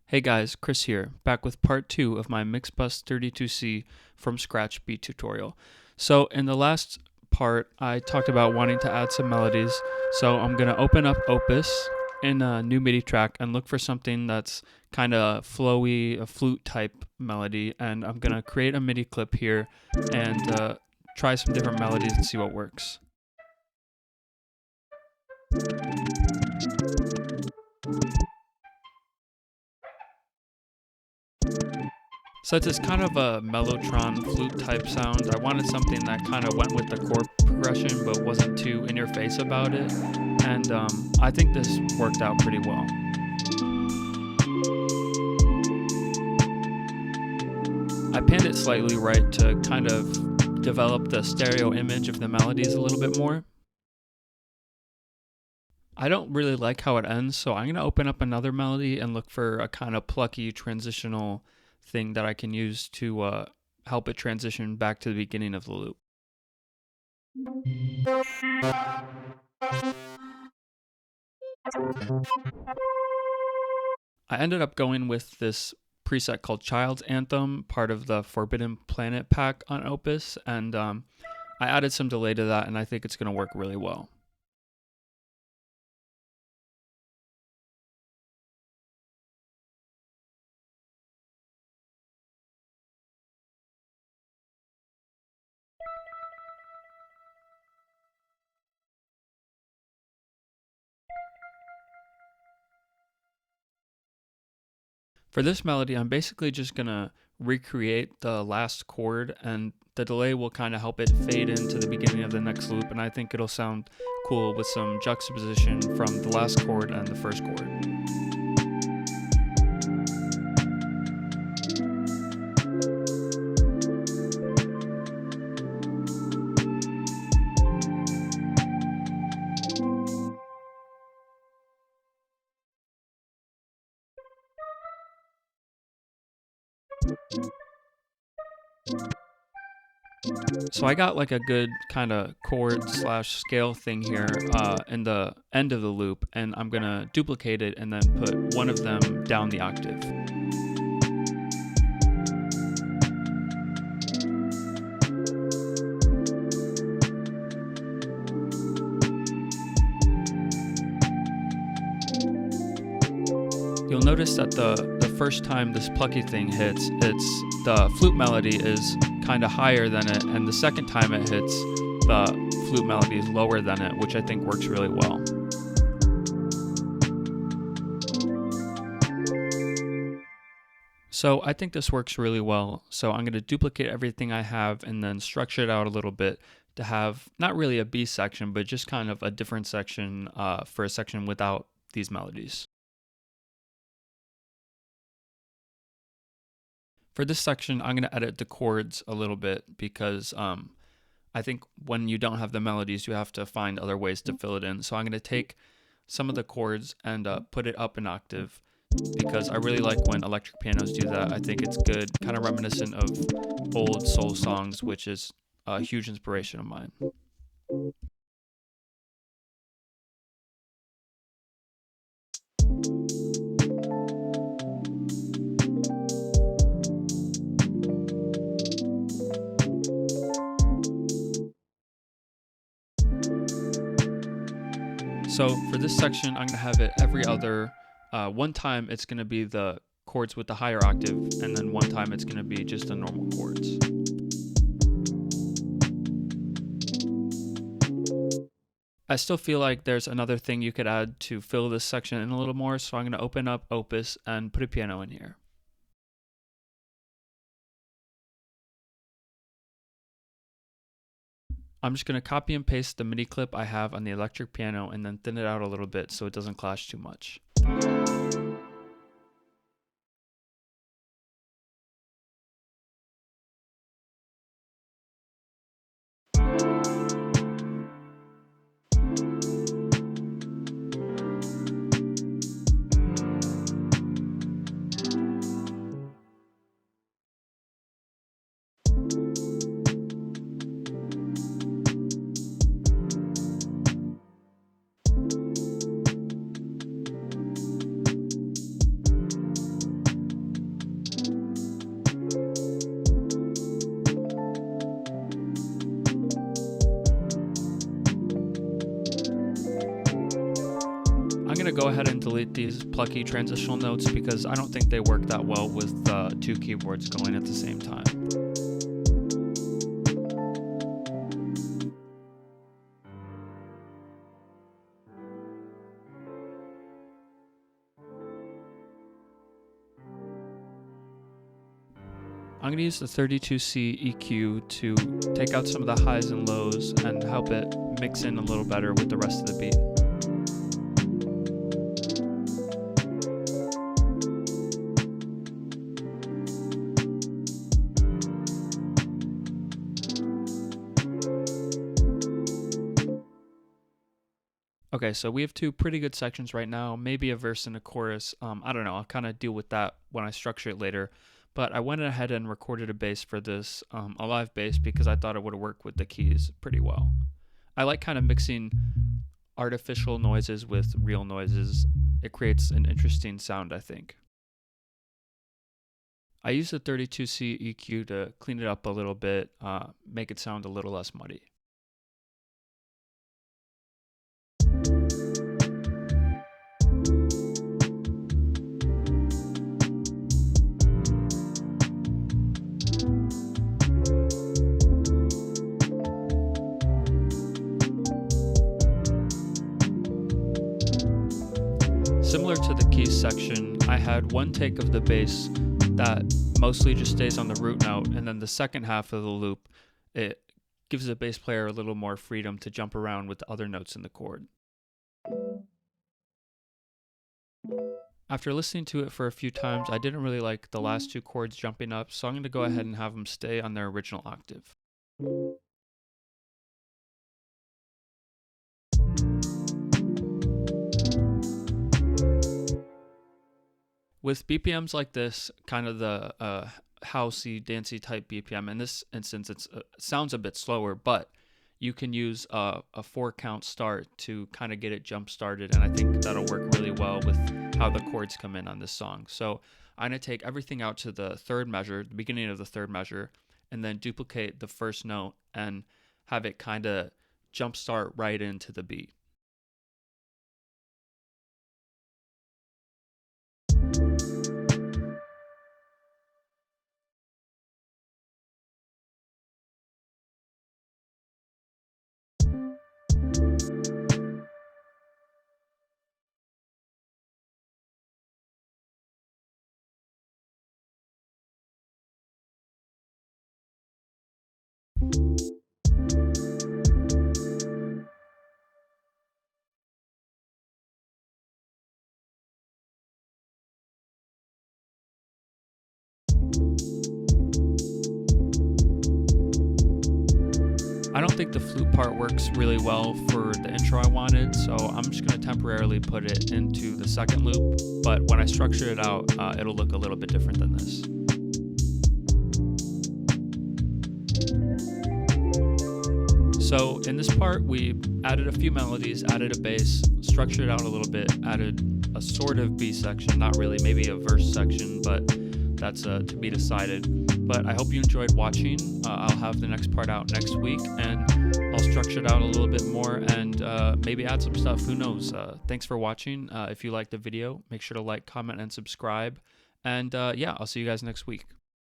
Hey guys, Chris here, back with part 2 of my MIXBUS 32C from scratch beat tutorial. So in the last part, I talked about wanting to add some melodies, so I'm going to open up Opus in a new MIDI track and look for something that's kind of flowy, a flute type melody, and I'm going to create a MIDI clip here and try some different melodies and see what works. Since it's kind of a mellotron flute type sound, I wanted something that kind of went with the chord progression but wasn't too in your face about it, and I think this worked out pretty well. I panned it slightly right to kind of develop the stereo image of the melodies a little bit more. I don't really like how it ends, so I'm going to open up another melody and look for a kind of plucky transitional thing that I can use to help it transition back to the beginning of the loop. I ended up going with this preset called Child's Anthem, part of the Forbidden Planet pack on Opus, and I added some delay to that, and I think it's going to work really well. For this melody, I'm basically just going to recreate the last chord, and the delay will kind of help it fade into the beginning of the next loop, and I think it'll sound cool with some juxtaposition from the last chord and the first chord. So I got like a good kind of chord slash scale thing here in the end of the loop, and I'm gonna duplicate it and then put one of them down the octave. You'll notice that the first time this plucky thing hits, the flute melody is kind of higher than it, and the second time it hits, the flute melody is lower than it, which I think works really well. So I think this works really well, so I'm going to duplicate everything I have and then structure it out a little bit to have not really a B section, but just kind of a different section for a section without these melodies. For this section, I'm going to edit the chords a little bit because I think when you don't have the melodies, you have to find other ways to fill it in. So I'm going to take some of the chords and put it up an octave because I really like when electric pianos do that. I think it's good, kind of reminiscent of old soul songs, which is a huge inspiration of mine. So for this section, I'm going to have it every other. One time it's going to be the chords with the higher octave, and then one time it's going to be just the normal chords. I still feel like there's another thing you could add to fill this section in a little more, so I'm going to open up Opus and put a piano in here. I'm just going to copy and paste the MIDI clip I have on the electric piano and then thin it out a little bit so it doesn't clash too much. go ahead and delete these plucky transitional notes because I don't think they work that well with two keyboards going at the same time. I'm going to use the 32C EQ to take out some of the highs and lows and help it mix in a little better with the rest of the beat. Okay, so we have two pretty good sections right now, maybe a verse and a chorus. I don't know, I'll kind of deal with that when I structure it later. But I went ahead and recorded a bass for this, a live bass, because I thought it would work with the keys pretty well. I like kind of mixing artificial noises with real noises. It creates an interesting sound, I think. I use the 32C EQ to clean it up a little bit, make it sound a little less muddy. Similar to the keys section, I had one take of the bass that mostly just stays on the root note, and then the second half of the loop, it gives the bass player a little more freedom to jump around with the other notes in the chord. After listening to it for a few times, I didn't really like the last two chords jumping up, so I'm going to go ahead and have them stay on their original octave. With BPMs like this, kind of the housey, dancey type BPM, in this instance it sounds a bit slower, but you can use a 4-count start to kind of get it jump started, and I think that'll work really well with how the chords come in on this song. So I'm going to take everything out to the third measure, the beginning of the third measure, and then duplicate the first note and have it kind of jump start right into the beat. I don't think the flute part works really well for the intro I wanted, so I'm just going to temporarily put it into the second loop, but when I structure it out, it'll look a little bit different than this. So in this part, we added a few melodies, added a bass, structured it out a little bit, added a sort of B section, not really, maybe a verse section, but that's to be decided. But I hope you enjoyed watching. I'll have the next part out next week, and I'll structure it out a little bit more and maybe add some stuff. Who knows? Thanks for watching. If you liked the video, make sure to like, comment, and subscribe. And yeah, I'll see you guys next week.